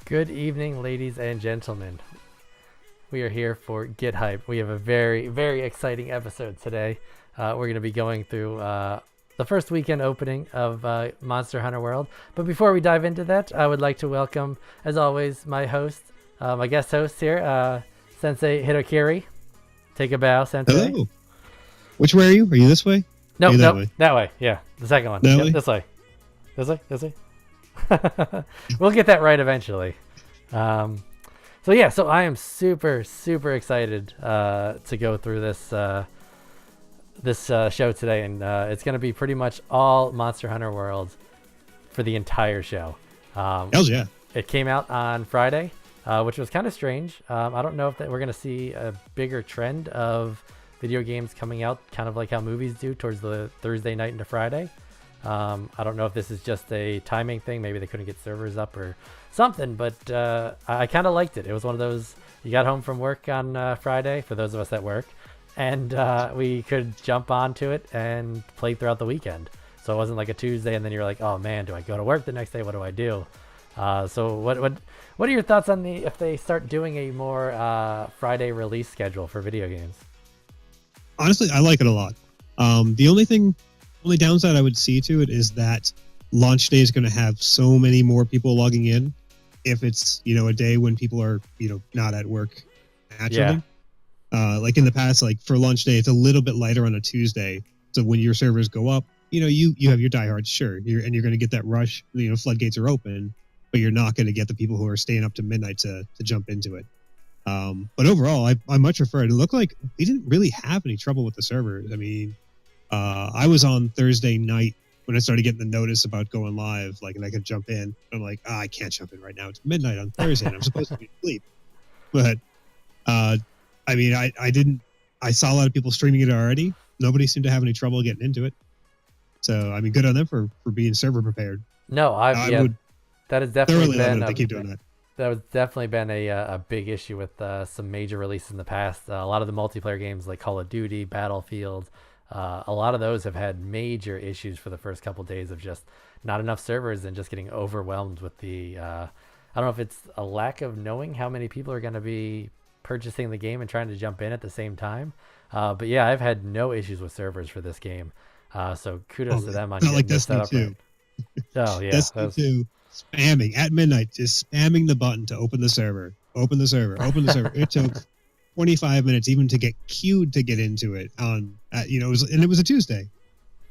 Good evening, ladies and gentlemen. We are here for Get Hype. We have a very, very exciting episode today. We're going to be going through the first weekend opening of Monster Hunter World. But before we dive into that, I would like to welcome, as always, my host, my guest host here, Sensei Hitokiri. Take a bow, Sensei. Hello. Which way are you? Are you this way? No, that no, way? that way. Yeah, the second one. That Yep, way? this way. This way. We'll get that right eventually. So I am super excited to go through this show today, and it's going to be pretty much all Monster Hunter World for the entire show. Hells yeah. It came out on Friday, which was kind of strange. I don't know if we're going to see a bigger trend of video games coming out, kind of like how movies do towards the Thursday night into Friday. I don't know if this is just a timing thing. Maybe they couldn't get servers up or something, but I kind of liked it. It was one of those, you got home from work on Friday, for those of us that work, and we could jump onto it and play throughout the weekend. So it wasn't like a Tuesday and then you're like, oh man, do I go to work the next day? What do I do? So what are your thoughts on if they start doing a more Friday release schedule for video games? Honestly, I like it a lot. The only downside I would see to it is that launch day is going to have so many more people logging in. If it's, a day when people are, not at work naturally. Yeah. Like in the past, like for launch day, it's a little bit lighter on a Tuesday. So when your servers go up, you have your diehards, sure. You're going to get that rush, floodgates are open, but you're not going to get the people who are staying up to midnight to jump into it. But overall, I much prefer it. It looked like we didn't really have any trouble with the servers. I mean, I was on Thursday night when I started getting the notice about going live, and I could jump in. I'm like, I can't jump in right now. It's midnight on Thursday, and I'm supposed to be asleep. But, I mean, I saw a lot of people streaming it already. Nobody seemed to have any trouble getting into it. So, I mean, good on them for being server prepared. No, that has definitely been. They keep doing that. That has definitely been a big issue with some major releases in the past. A lot of the multiplayer games like Call of Duty, Battlefield, a lot of those have had major issues for the first couple of days of just not enough servers and just getting overwhelmed with the I don't know if it's a lack of knowing how many people are going to be purchasing the game and trying to jump in at the same time. But yeah, I've had no issues with servers for this game. So kudos to them on getting this set up right. Oh yeah. Destiny 2, spamming at midnight, just spamming the button to open the server. It took 25 minutes even to get queued to get into it it was a Tuesday.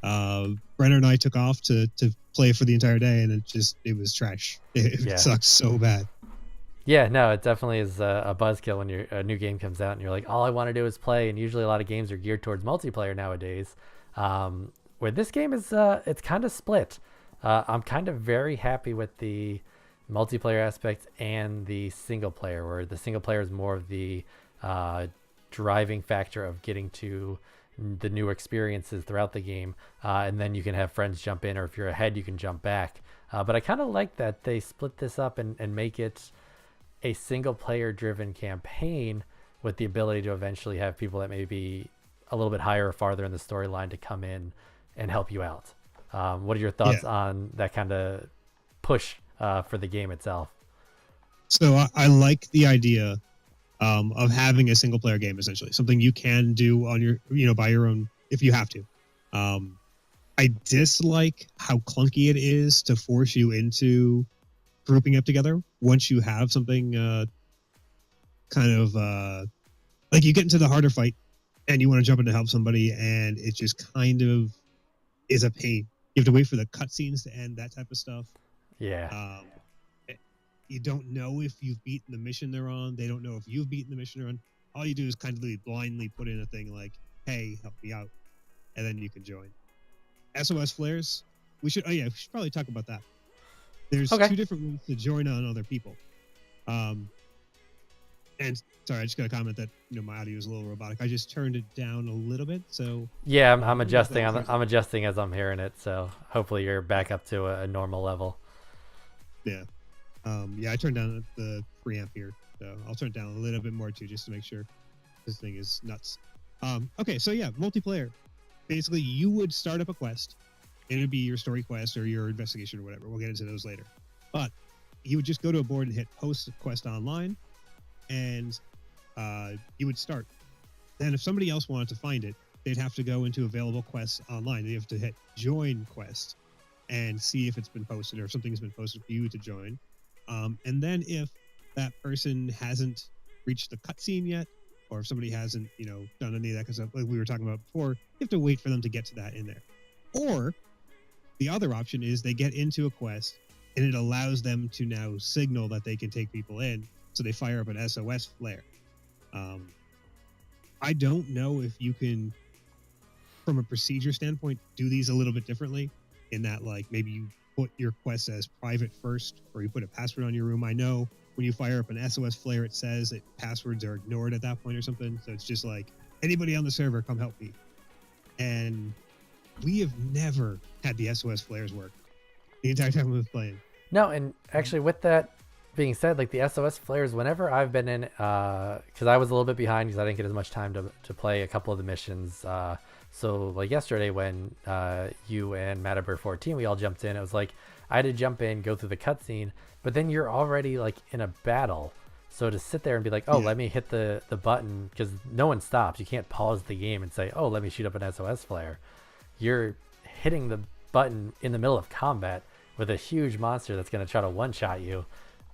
Brenner and I took off to play for the entire day, and it was trash. It sucks so bad. Yeah, no, it definitely is a buzzkill when a new game comes out and you're like, all I want to do is play. And usually a lot of games are geared towards multiplayer nowadays. Where this game is, it's kind of split. I'm kind of very happy with the multiplayer aspect and the single player, where the single player is more of the driving factor of getting to the new experiences throughout the game, and then you can have friends jump in, or if you're ahead you can jump back, but I kind of like that they split this up and make it a single player driven campaign with the ability to eventually have people that may be a little bit higher or farther in the storyline to come in and help you out. What are your thoughts on that kind of push for the game itself? So I like the idea of having a single player game, essentially something you can do on your, by your own, if you have to. I dislike how clunky it is to force you into grouping up together once you have something like you get into the harder fight and you want to jump in to help somebody, and it just kind of is a pain. You have to wait for the cutscenes to end, that type of stuff. Yeah. You don't know if you've beaten the mission they're on. They don't know if you've beaten the mission they're on. All you do is kind of blindly put in a thing like, hey, help me out. And then you can join. SOS flares. We should probably talk about that. There's two different ways to join on other people. And sorry, I just got a comment that my audio is a little robotic. I just turned it down a little bit, so yeah, I'm adjusting. I'm adjusting as I'm hearing it, so hopefully you're back up to a normal level. Yeah. I turned down the preamp here, so I'll turn it down a little bit more too, just to make sure. This thing is nuts. Okay, so yeah, multiplayer. Basically, you would start up a quest. It would be your story quest or your investigation or whatever. We'll get into those later. But you would just go to a board and hit post quest online, and you would start. Then if somebody else wanted to find it, they'd have to go into available quests online. They have to hit join quest and see if it's been posted or if something's been posted for you to join. And then if that person hasn't reached the cutscene yet, or if somebody hasn't, done any of that kind of stuff, like we were talking about before, you have to wait for them to get to that in there. Or the other option is they get into a quest and it allows them to now signal that they can take people in. So they fire up an SOS flare. I don't know if you can, from a procedure standpoint, do these a little bit differently in that, like, maybe you put your quest as private first, or you put a password on your room. I know when you fire up an SOS flare, it says that passwords are ignored at that point or something. So it's just like, anybody on the server, come help me. And we have never had the SOS flares work the entire time we was playing. No, and actually with that being said, like the SOS flares, whenever I've been in, because I was a little bit behind because I didn't get as much time to play a couple of the missions. So like yesterday when you and Mataber 14, we all jumped in, it was like I had to jump in, go through the cutscene, but then you're already like in a battle. So to sit there and be like, oh, let me hit the button, because no one stops. You can't pause the game and say, oh, let me shoot up an SOS flare. You're hitting the button in the middle of combat with a huge monster that's going to try to one-shot you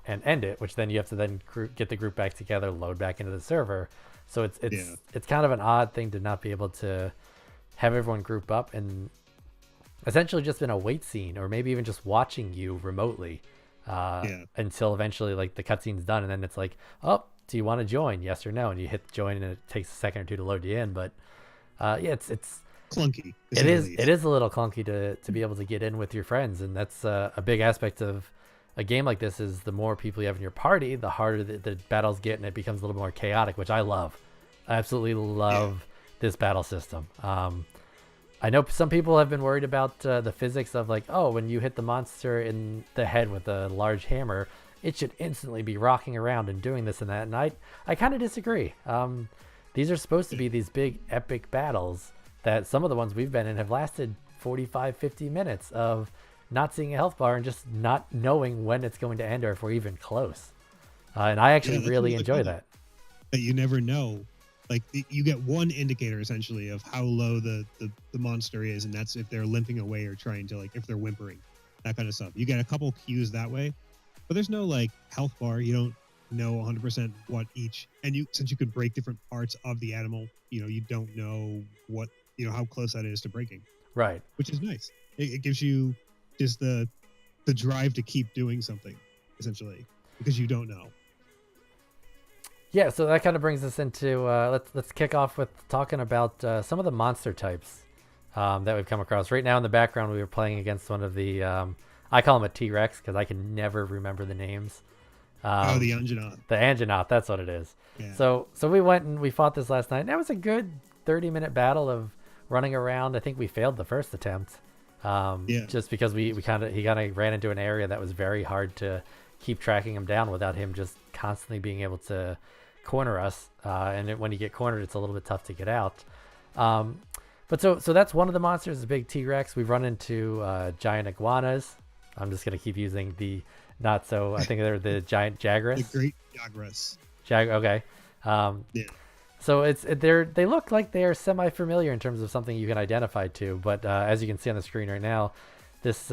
and end it, which then you have to then get the group back together, load back into the server. So it's kind of an odd thing to not be able to have everyone group up and essentially just in a wait scene, or maybe even just watching you remotely until eventually like the cutscene's done, and then it's like, oh, do you want to join? Yes or no? And you hit join, and it takes a second or two to load you in. But it's clunky. It is a little clunky to be able to get in with your friends, and that's a big aspect of a game like this. Is the more people you have in your party, the harder the battles get, and it becomes a little more chaotic, which I love. I absolutely love this battle system. I know some people have been worried about the physics of like, oh, when you hit the monster in the head with a large hammer, it should instantly be rocking around and doing this and that. And I kind of disagree. These are supposed to be these big epic battles that some of the ones we've been in have lasted 45, 50 minutes of not seeing a health bar and just not knowing when it's going to end or if we're even close. And I actually really enjoy that. That you never know. Like you get one indicator essentially of how low the monster is, and that's if they're limping away or trying to, like, if they're whimpering, that kind of stuff. You get a couple cues that way, but there's no like health bar. You don't know 100% what each, and since you could break different parts of the animal, you don't know what, how close that is to breaking. Right. Which is nice. It gives you just the drive to keep doing something essentially, because you don't know. Yeah, so that kind of brings us into let's kick off with talking about some of the monster types that we've come across. Right now in the background, we were playing against one of the I call him a T-Rex because I can never remember the names. The Anjanath. The Anjanath, that's what it is. Yeah. So we went and we fought this last night. And that was a good 30-minute battle of running around. I think we failed the first attempt, just because he kind of ran into an area that was very hard to keep tracking him down without him just constantly being able to corner us, and when you get cornered, it's a little bit tough to get out. But so that's one of the monsters, the big T-Rex. We've run into giant iguanas. I'm just gonna keep using the not so. I think they're the giant Jagras. The great Jagras. Okay. So they look like they are semi-familiar in terms of something you can identify to, but as you can see on the screen right now, this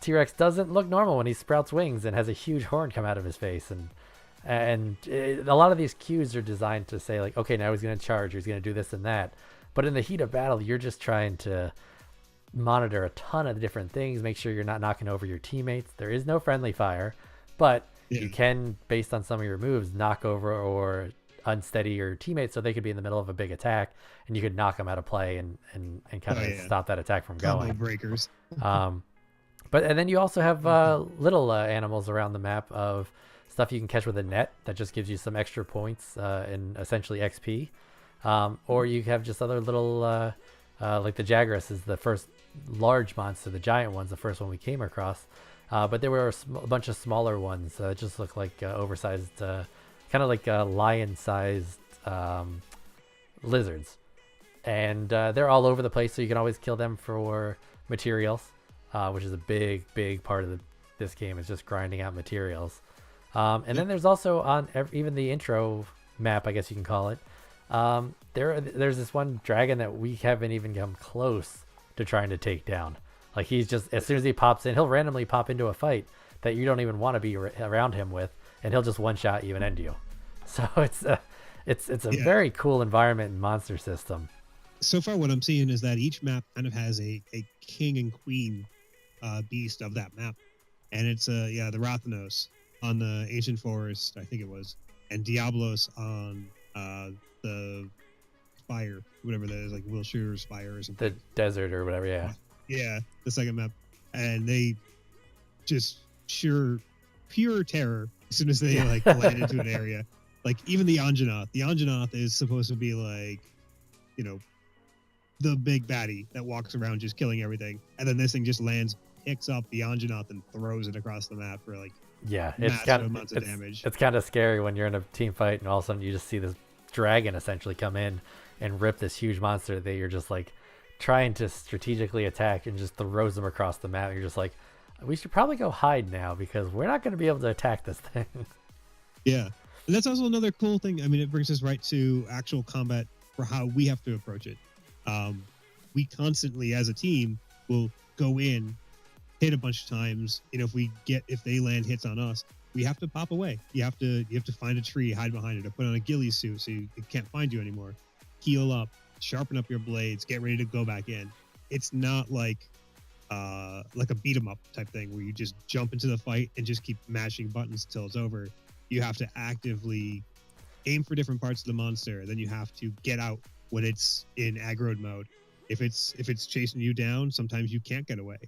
T-Rex doesn't look normal when he sprouts wings and has a huge horn come out of his face, and a lot of these cues are designed to say like, okay, now he's going to charge, or he's going to do this and that. But in the heat of battle, you're just trying to monitor a ton of different things, make sure you're not knocking over your teammates. There is no friendly fire, but you can, based on some of your moves, knock over or unsteady your teammates so they could be in the middle of a big attack, and you could knock them out of play and kind of stop that attack from going. Combo breakers. And then you also have little animals around the map of stuff you can catch with a net that just gives you some extra points and essentially XP. Or you have just other little, like the Jagras is the first large monster, the giant one's the first one we came across. But there were a bunch of smaller ones that just look like oversized, kind of like lion-sized lizards. And they're all over the place, so you can always kill them for materials, which is a big part of this game is just grinding out materials. And then there's also on even the intro map, I guess you can call it. There's this one dragon that we haven't even come close to trying to take down. Like he's just, as soon as he pops in, he'll randomly pop into a fight that you don't even want to be around him with, and he'll just one shot you and end you. So it's a very cool environment and monster system. So far, what I'm seeing is that each map kind of has a king and queen beast of that map, and it's the Rathanos on the Ancient Forest, I think it was, and Diablos on the Spire, whatever that is, like Wilshire's Spire or something. The desert or whatever, yeah. Yeah, the second map. And they just pure terror as soon as they like land into an area. Like even the Anjanath. The Anjanath is supposed to be like, you know, the big baddie that walks around just killing everything. And then this thing just lands, picks up the Anjanath and throws it across the map for like massive amounts of damage. It's kind of scary when you're in a team fight and all of a sudden you just see this dragon essentially come in and rip this huge monster that you're just like trying to strategically attack and just throws them across the map. You're just like, we should probably go hide now because we're not going to be able to attack this thing. Yeah. And that's also another cool thing. I mean, it brings us right to actual combat for how we have to approach it. We constantly, as a team, will go in, hit a bunch of times. You know, if they land hits on us, we have to pop away. You have to find a tree, hide behind it, or put on a ghillie suit so it can't find you anymore. Heal up, sharpen up your blades, get ready to go back in. It's not like a beat 'em up type thing where you just jump into the fight and just keep mashing buttons till it's over. You have to actively aim for different parts of the monster. Then you have to get out when it's in aggroed mode. If it's chasing you down, sometimes you can't get away.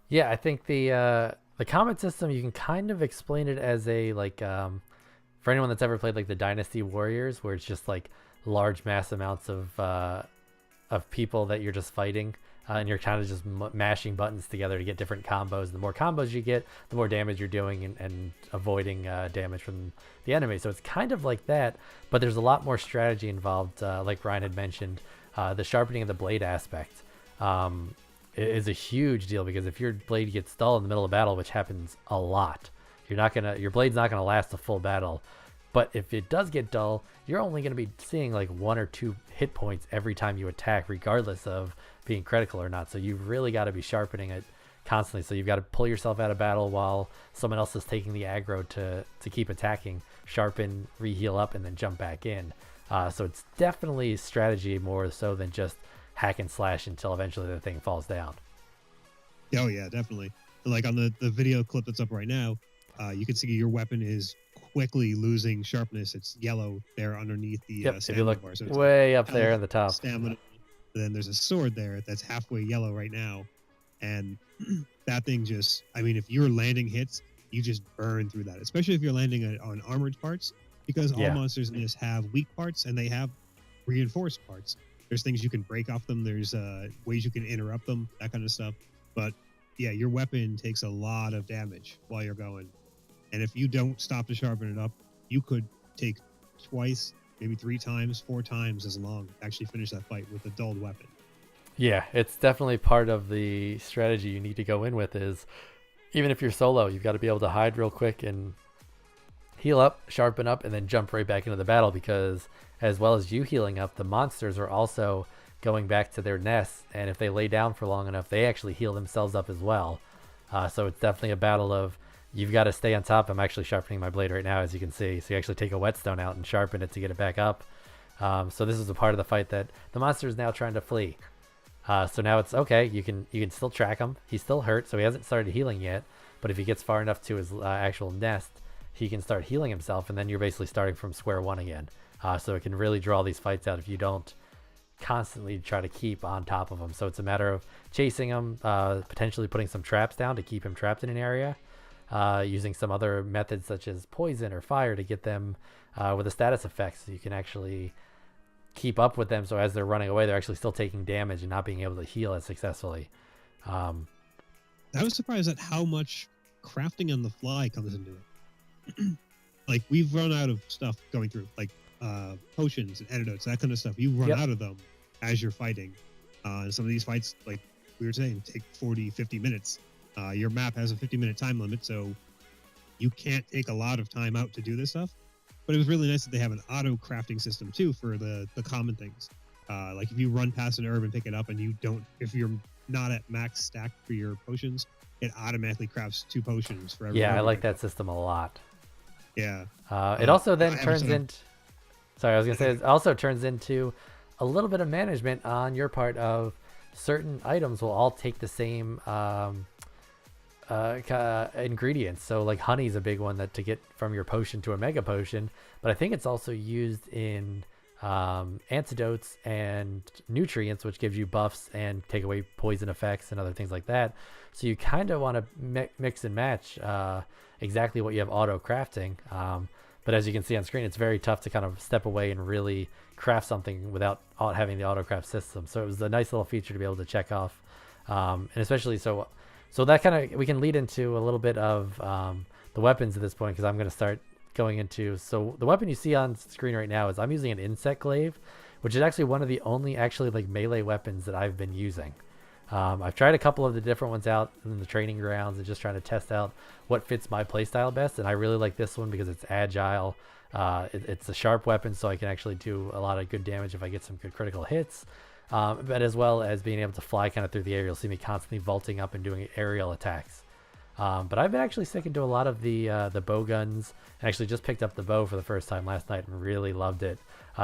Yeah, I think the combat system, you can kind of explain it as a like for anyone that's ever played like the Dynasty Warriors, where it's just like large mass amounts of people that you're just fighting. And you're kind of just mashing buttons together to get different combos. The more combos you get, the more damage you're doing and avoiding damage from the enemy. So it's kind of like that, but there's a lot more strategy involved. Like Ryan had mentioned, the sharpening of the blade aspect is a huge deal, because if your blade gets dull in the middle of battle, which happens a lot, your blade's not gonna last a full battle. But if it does get dull, you're only going to be seeing like 1 or 2 hit points every time you attack, regardless of being critical or not. So you've really got to be sharpening it constantly. So you've got to pull yourself out of battle while someone else is taking the aggro to keep attacking, sharpen, re-heal up, and then jump back in. So it's definitely strategy more so than just hack and slash until eventually the thing falls down. Oh yeah, definitely. Like on the video clip that's up right now, you can see your weapon is quickly losing sharpness. It's yellow there underneath the if you look bar. So way up there in the top. Stamina. Then there's a sword there that's halfway yellow right now. And that thing just, I mean, if you're landing hits, you just burn through that, especially if you're landing on armored parts, because all monsters in this have weak parts and they have reinforced parts. There's things you can break off them. There's ways you can interrupt them, that kind of stuff. But yeah, your weapon takes a lot of damage while you're going. And if you don't stop to sharpen it up, you could take twice, maybe 3 times, 4 times as long to actually finish that fight with a dulled weapon. Yeah, it's definitely part of the strategy you need to go in with is, even if you're solo, you've got to be able to hide real quick and heal up, sharpen up, and then jump right back into the battle, because as well as you healing up, the monsters are also going back to their nests, and if they lay down for long enough, they actually heal themselves up as well. So it's definitely a battle of, you've got to stay on top. I'm actually sharpening my blade right now, as you can see. So you actually take a whetstone out and sharpen it to get it back up. So this is a part of the fight that the monster is now trying to flee. So now it's okay. You can still track him. He's still hurt, so he hasn't started healing yet. But if he gets far enough to his actual nest, he can start healing himself, and then you're basically starting from square one again. So it can really draw these fights out if you don't constantly try to keep on top of him. So it's a matter of chasing him, potentially putting some traps down to keep him trapped in an area. Using some other methods such as poison or fire to get them with a status effect, so you can actually keep up with them, so as they're running away, they're actually still taking damage and not being able to heal as successfully. I was surprised at how much crafting on the fly comes into it. Like, we've run out of stuff going through, like potions and antidotes, that kind of stuff. You run out of them as you're fighting. Some of these fights, like we were saying, take 40, 50 minutes. Your map has a 50-minute time limit, so you can't take a lot of time out to do this stuff. But it was really nice that they have an auto crafting system too for the common things. Like if you run past an herb and pick it up, and if you're not at max stack for your potions, it automatically crafts 2 potions for every. Yeah, I like that system a lot. Yeah. It also then turns into. Sorry, I was gonna say it also turns into a little bit of management on your part of certain items will all take the same ingredients. So like honey is a big one that to get from your potion to a mega potion, but I think it's also used in antidotes and nutrients, which gives you buffs and take away poison effects and other things like that. So you kind of want to mix and match exactly what you have auto crafting. But as you can see on screen, it's very tough to kind of step away and really craft something without having the auto craft system. So it was a nice little feature to be able to check off, and especially so that kind of we can lead into a little bit of the weapons at this point, because I'm going to start going into. So the weapon you see on screen right now is I'm using an insect glaive, which is actually one of the only actually like melee weapons that I've been using. I've tried a couple of the different ones out in the training grounds and just trying to test out what fits my playstyle best. And I really like this one because it's agile. It's a sharp weapon, so I can actually do a lot of good damage if I get some good critical hits. But as well as being able to fly kind of through the air, you'll see me constantly vaulting up and doing aerial attacks. But I've been actually sticking to a lot of the bow guns. I actually just picked up the bow for the first time last night and really loved it.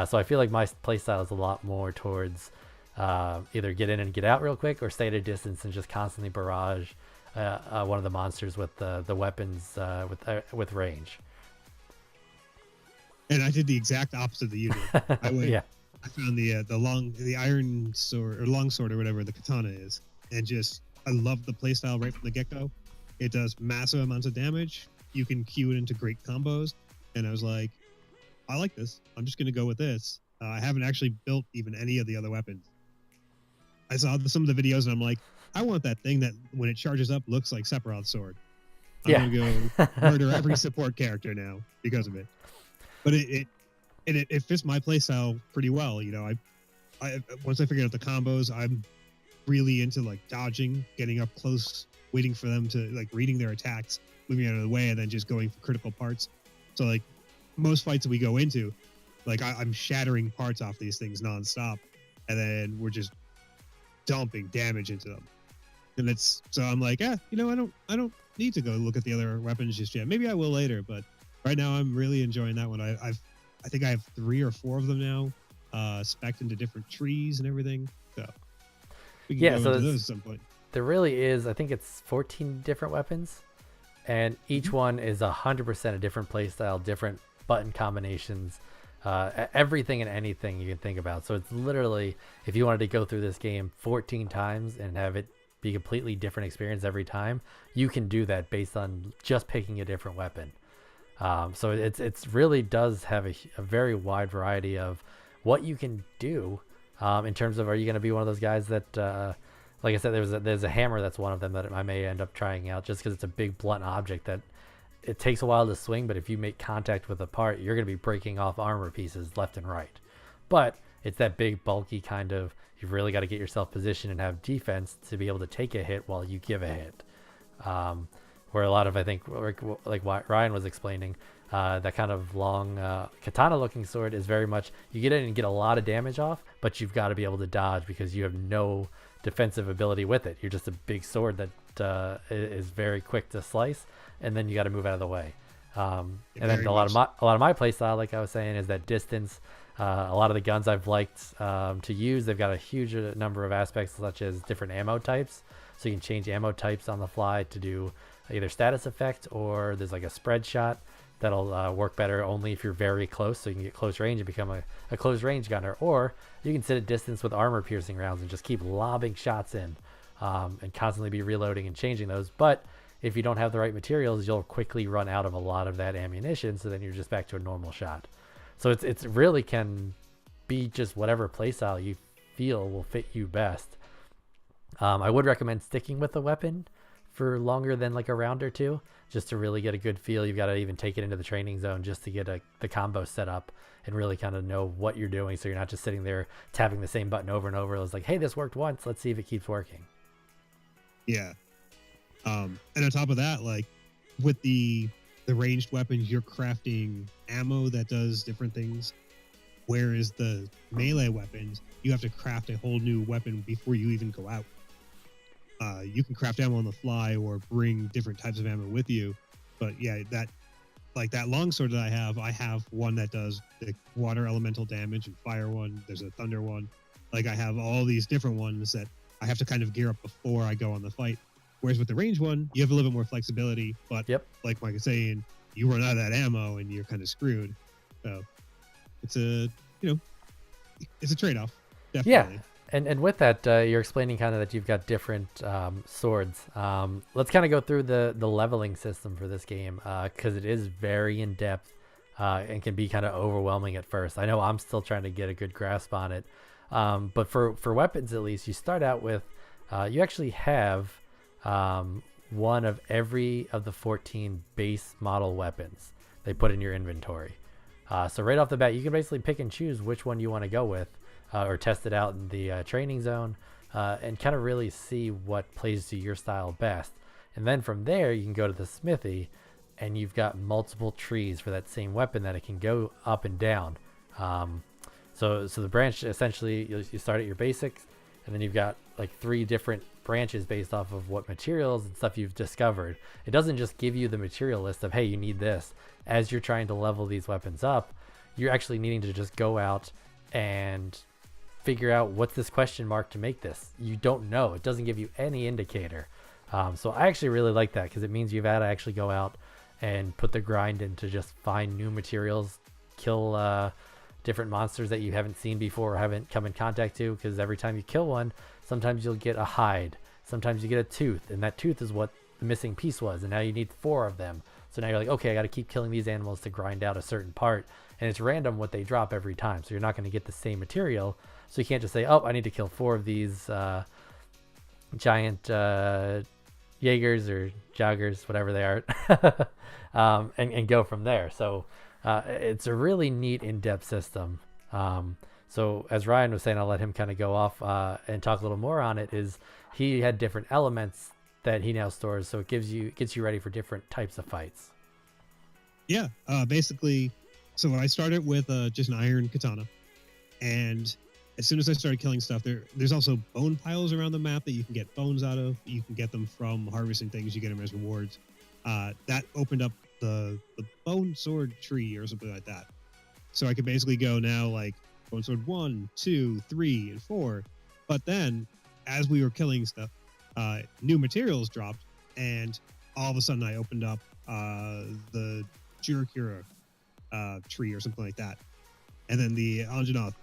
So I feel like my playstyle is a lot more towards either get in and get out real quick or stay at a distance and just constantly barrage one of the monsters with the weapons with range. And I did the exact opposite that you did. Yeah. I found the iron sword or long sword or whatever the katana is, and I love the playstyle right from the get-go. It does massive amounts of damage. You can queue it into great combos, and I was like, I like this. I'm just going to go with this. I haven't actually built even any of the other weapons. I saw some of the videos, and I'm like, I want that thing that when it charges up looks like Sephiroth's sword. I'm going to go murder every support character now because of it. But it fits my playstyle pretty well. You know, I once I figured out the combos, I'm really into like dodging, getting up close, waiting for them to like reading their attacks, moving out of the way, and then just going for critical parts. So like most fights that we go into, like I'm shattering parts off these things nonstop, and then we're just dumping damage into them. And so I'm like, I don't need to go look at the other weapons just yet. Maybe I will later, but right now I'm really enjoying that one. I think I have 3 or 4 of them now, spec'd into different trees and everything. So we can go into those at some point. There really is, I think it's 14 different weapons, and each one is 100% a different playstyle, different button combinations, everything and anything you can think about. So it's literally, if you wanted to go through this game 14 times and have it be a completely different experience every time, you can do that based on just picking a different weapon. So it's really does have a very wide variety of what you can do in terms of, are you going to be one of those guys that, like I said, there's a hammer that's one of them that I may end up trying out just because it's a big blunt object that it takes a while to swing, but if you make contact with a part, you're going to be breaking off armor pieces left and right. But it's that big bulky kind of, you've really got to get yourself positioned and have defense to be able to take a hit while you give a hit. Where a lot of, I think, like what Ryan was explaining, that kind of long katana looking sword is very much, you get in and get a lot of damage off, but you've got to be able to dodge because you have no defensive ability with it. You're just a big sword that is very quick to slice, and then you got to move out of the way. And then a lot of my play style, like I was saying, is that distance. A lot of the guns I've liked to use, they've got a huge number of aspects, such as different ammo types. So you can change ammo types on the fly to do either status effect, or there's like a spread shot that'll work better only if you're very close, so you can get close range and become a close range gunner. Or you can sit at distance with armor piercing rounds and just keep lobbing shots in and constantly be reloading and changing those. But if you don't have the right materials, you'll quickly run out of a lot of that ammunition, so then you're just back to a normal shot. So it's really can be just whatever playstyle you feel will fit you best. I would recommend sticking with the weapon for longer than like a round or two, just to really get a good feel. You've got to even take it into the training zone just to get the combo set up and really kind of know what you're doing, so you're not just sitting there tapping the same button over and over. It's like, hey, this worked once, let's see if it keeps working. Yeah. And on top of that, like with the ranged weapons, you're crafting ammo that does different things. Whereas the melee weapons, you have to craft a whole new weapon before you even go out. You can craft ammo on the fly or bring different types of ammo with you. But yeah, that longsword that I have one that does the water elemental damage and fire one. There's a thunder one. Like I have all these different ones that I have to kind of gear up before I go on the fight. Whereas with the range one, you have a little bit more flexibility. But like Mike is saying, you run out of that ammo and you're kind of screwed. So it's a trade-off. Definitely. Yeah. And with that, you're explaining kind of that you've got different swords. Let's kind of go through the leveling system for this game because it is very in-depth and can be kind of overwhelming at first. I know I'm still trying to get a good grasp on it. But for weapons, at least, you start out with, you actually have one of every of the 14 base model weapons they put in your inventory. So right off the bat, you can basically pick and choose which one you want to go with. Or test it out in the training zone and kind of really see what plays to your style best. And then from there, you can go to the smithy and you've got multiple trees for that same weapon that it can go up and down. So the branch, essentially, you start at your basics and then you've got like 3 different branches based off of what materials and stuff you've discovered. It doesn't just give you the material list of, hey, you need this. As you're trying to level these weapons up, you're actually needing to just go out and figure out what's this question mark to make this. You don't know. It doesn't give you any indicator. So I actually really like that because it means you've had to actually go out and put the grind in to just find new materials, kill different monsters that you haven't seen before or haven't come in contact to, because every time you kill one, sometimes you'll get a hide, sometimes you get a tooth, and that tooth is what the missing piece was, and now you need 4 of them. So now you're like, okay, I got to keep killing these animals to grind out a certain part, and it's random what they drop every time, so you're not going to get the same material. So you can't just say, oh, I need to kill 4 of these giant Jaegers or joggers, whatever they are, and go from there. So it's a really neat in-depth system. So as Ryan was saying, I'll let him kind of go off and talk a little more on it, is he had different elements that he now stores, so it gets you ready for different types of fights. Yeah, basically, so I started with just an iron katana, and as soon as I started killing stuff, there's also bone piles around the map that you can get bones out of. You can get them from harvesting things. You get them as rewards. That opened up the bone sword tree or something like that. So I could basically go now like bone sword 1, 2, 3, and 4. But then, as we were killing stuff, new materials dropped, and all of a sudden I opened up the Jirikura tree or something like that. And then the Anjanath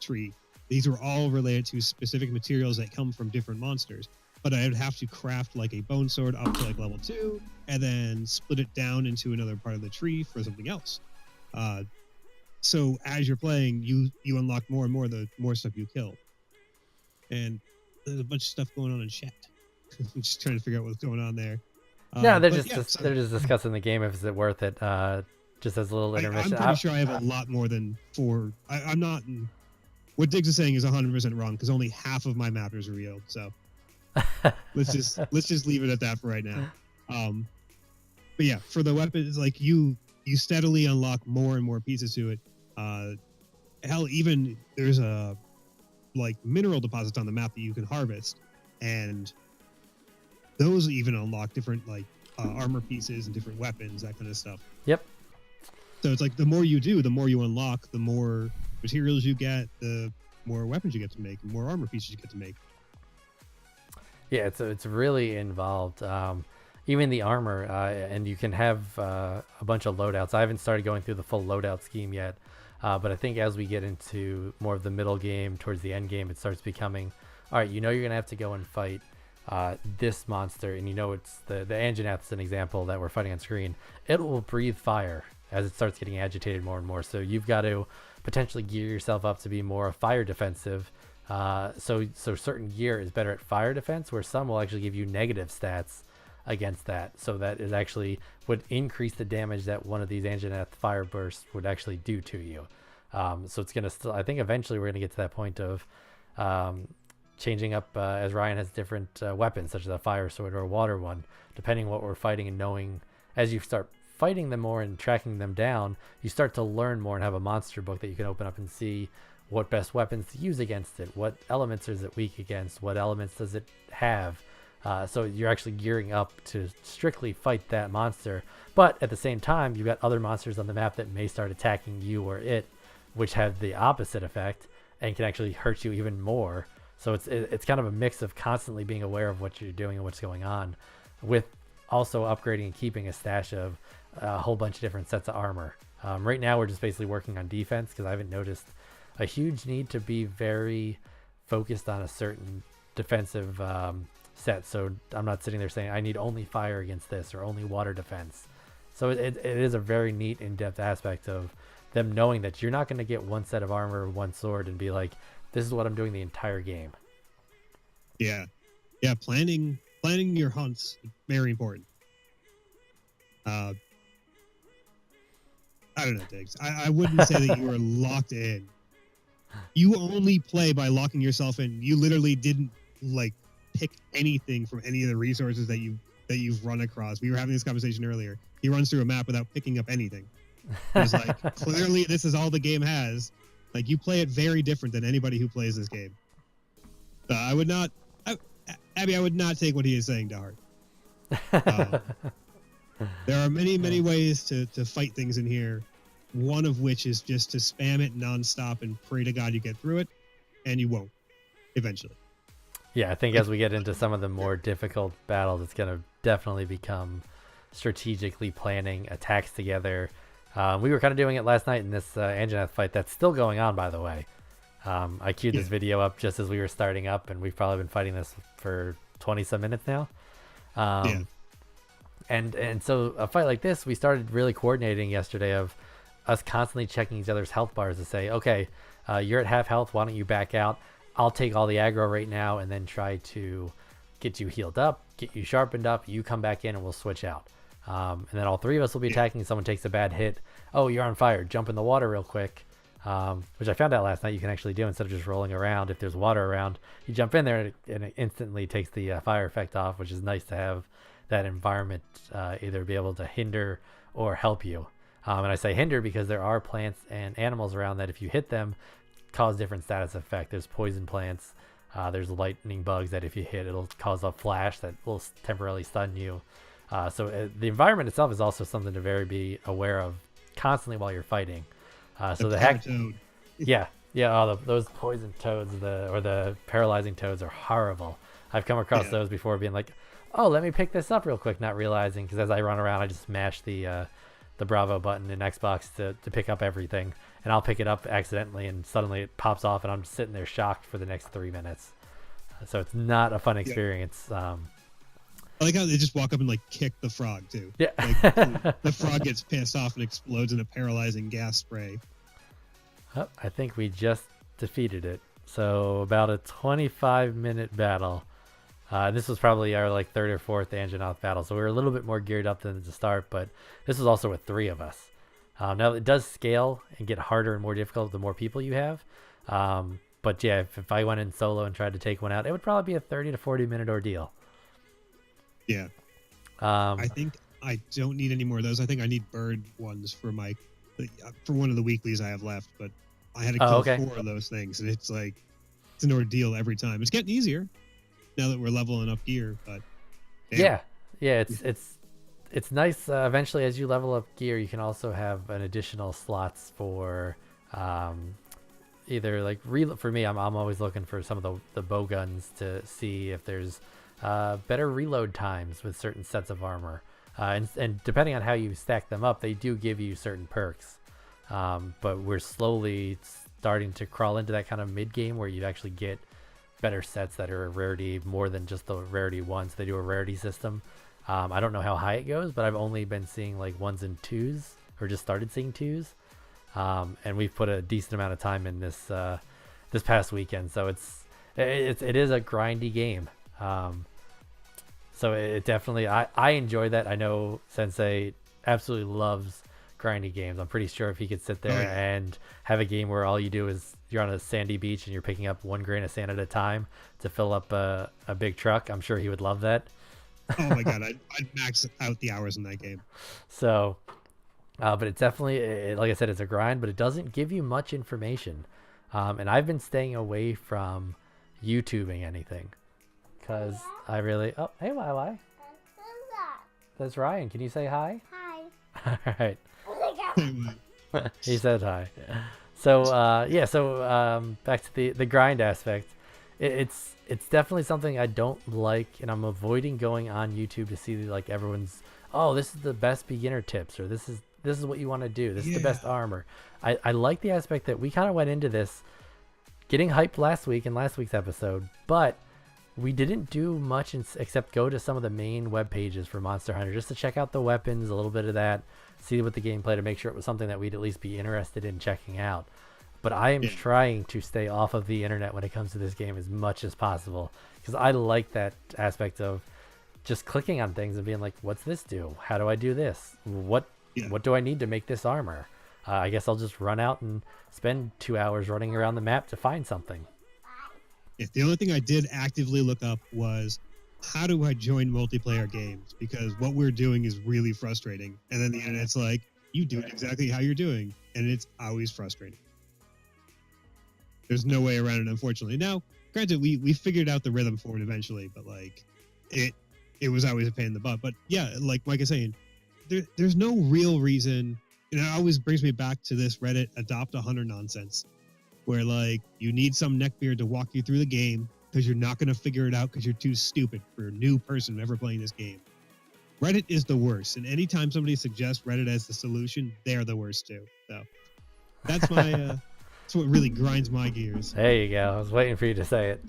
tree. These were all related to specific materials that come from different monsters. But I would have to craft like a bone sword up to like level 2, and then split it down into another part of the tree for something else. So as you're playing, you unlock more and more the more stuff you kill. And there's a bunch of stuff going on in chat. I'm just trying to figure out what's going on there. No, they're just discussing the game, if it's worth it. Just as a little intermission. I'm pretty sure I have a lot more than 4. I'm not. What Diggs is saying is 100% wrong because only half of my map is revealed. So let's just leave it at that for right now. But yeah, for the weapons, like you steadily unlock more and more pieces to it. Hell, even there's a like mineral deposits on the map that you can harvest, and those even unlock different like armor pieces and different weapons, that kind of stuff. Yep. So it's like the more you do, the more you unlock, the more materials you get, the more weapons you get to make, the more armor pieces you get to make. Yeah, it's really involved. Even the armor, and you can have a bunch of loadouts. I haven't started going through the full loadout scheme yet, but I think as we get into more of the middle game, towards the end game, it starts becoming, all right, you're going to have to go and fight this monster, and it's the Anjanath's an example that we're fighting on screen. It will breathe fire as it starts getting agitated more and more. So you've got to potentially gear yourself up to be more fire defensive. So certain gear is better at fire defense, where some will actually give you negative stats against that. So that it actually would increase the damage that one of these Anjanath fire bursts would actually do to you. So it's going to still, I think eventually we're going to get to that point of changing up as Ryan has different weapons, such as a fire sword or a water one, depending what we're fighting, and knowing as you start fighting them more and tracking them down, you start to learn more and have a monster book that you can open up and see what best weapons to use against it, what elements is it weak against, what elements does it have. So you're actually gearing up to strictly fight that monster, but at the same time you've got other monsters on the map that may start attacking you or it, which have the opposite effect and can actually hurt you even more. So it's kind of a mix of constantly being aware of what you're doing and what's going on, with also upgrading and keeping a stash of a whole bunch of different sets of armor. Right now we're just basically working on defense, because I haven't noticed a huge need to be very focused on a certain defensive set. So I'm not sitting there saying I need only fire against this or only water defense. So it is a very neat in-depth aspect of them knowing that you're not going to get one set of armor, one sword, and be like, this is what I'm doing the entire game. Yeah. Planning your hunts, very important. I don't know, Diggs. I wouldn't say that you were locked in. You only play by locking yourself in. You literally didn't pick anything from any of the resources that you've run across. We were having this conversation earlier. He runs through a map without picking up anything. It's like, clearly this is all the game has. Like, you play it very different than anybody who plays this game. So I would not take what he is saying to heart. There are many ways to fight things in here. One of which is just to spam it nonstop and pray to God you get through it, and you won't eventually. Yeah, I think as we get into some of the more difficult battles, it's going to definitely become strategically planning attacks together. We were kind of doing it last night in this Anjanath fight that's still going on, by the way. I queued this video up just as we were starting up, and we've probably been fighting this for 20-some minutes now. And so a fight like this, we started really coordinating yesterday of us constantly checking each other's health bars to say, okay, you're at half health, why don't you back out? I'll take all the aggro right now and then try to get you healed up, get you sharpened up, you come back in and we'll switch out. And then all three of us will be attacking. Someone takes a bad hit. Oh, you're on fire. Jump in the water real quick. Which I found out last night you can actually do instead of just rolling around. If there's water around, you jump in there and it instantly takes the fire effect off, which is nice to have that environment either be able to hinder or help you. And I say hinder because there are plants and animals around that if you hit them, cause different status effect. There's poison plants. There's lightning bugs that if you hit, it'll cause a flash that will temporarily stun you. So the environment itself is also something to be aware of constantly while you're fighting. So the heck, yeah. Those poison toads, or the paralyzing toads, are horrible. I've come across those before, being like, "Oh, let me pick this up real quick," not realizing because as I run around, I just smash the Bravo button in Xbox to pick up everything, and I'll pick it up accidentally, and suddenly it pops off, and I'm just sitting there shocked for the next 3 minutes. So it's not a fun experience. I like how they just walk up and kick the frog too. Yeah, the frog gets pissed off and explodes in a paralyzing gas spray. Oh, I think we just defeated it. So about a 25-minute battle. This was probably our third or fourth Anjanath battle, so we were a little bit more geared up than at the start, but this was also with 3 of us. Now it does scale and get harder and more difficult the more people you have. But yeah, if I went in solo and tried to take one out, it would probably be a 30 to 40-minute ordeal. Yeah. I think I don't need any more of those. I think I need bird ones for one of the weeklies I have left, but I had to kill 4 of those things, and it's an ordeal every time. It's getting easier now that we're leveling up gear, but yeah, it's nice. Eventually, as you level up gear, you can also have an additional slots for either for me. I'm always looking for some of the bow guns to see if there's better reload times with certain sets of armor, and depending on how you stack them up, they do give you certain perks. But we're slowly starting to crawl into that kind of mid game where you actually get better sets that are a rarity more than just the rarity ones. They do a rarity system. I don't know how high it goes, but I've only been seeing 1s and 2s, or just started seeing 2s. And we've put a decent amount of time in this past weekend, so it is a grindy game. So it definitely, I enjoy that. I know Sensei absolutely loves grindy games. I'm pretty sure if he could sit there Oh, yeah. and have a game where all you do is you're on a sandy beach and you're picking up 1 grain of sand at a time to fill up a big truck, I'm sure he would love that. Oh my god, I'd max out the hours in that game. So, but it's definitely, like I said, it's a grind, but it doesn't give you much information. And I've been staying away from YouTubing anything because I really. Oh, hey, Why. That's Ryan. Can you say hi? Hi. All right. Anyway, He said hi. So yeah, so back to the grind aspect. It's definitely something I don't like, and I'm avoiding going on YouTube to see like everyone's, oh, this is the best beginner tips, or this is what you want to do. This is the best armor. I like the aspect that we kind of went into this getting hyped last week in last week's episode, but we didn't do much except go to some of the main web pages for Monster Hunter just to check out the weapons, a little bit of that, see what the gameplay, to make sure it was something that we'd at least be interested in checking out. But I am trying to stay off of the internet when it comes to this game as much as possible, because I like that aspect of just clicking on things and being like, what's this do? How do I do this? What do I need to make this armor? I guess I'll just run out and spend 2 hours running around the map to find something. Yeah, the only thing I did actively look up was, how do I join multiplayer games? Because what we're doing is really frustrating. And then the internet's like, you do it exactly how you're doing. And it's always frustrating. There's no way around it, unfortunately. Now, granted, we figured out the rhythm for it eventually, but like it was always a pain in the butt. But yeah, like Mike is saying, there's no real reason. And it always brings me back to this Reddit adopt a hunter nonsense, where like you need some neckbeard to walk you through the game because you're not going to figure it out because you're too stupid for a new person ever playing this game. Reddit is the worst, and anytime somebody suggests Reddit as the solution, they're the worst too. So that's my that's what really grinds my gears. There you go. I was waiting for you to say it.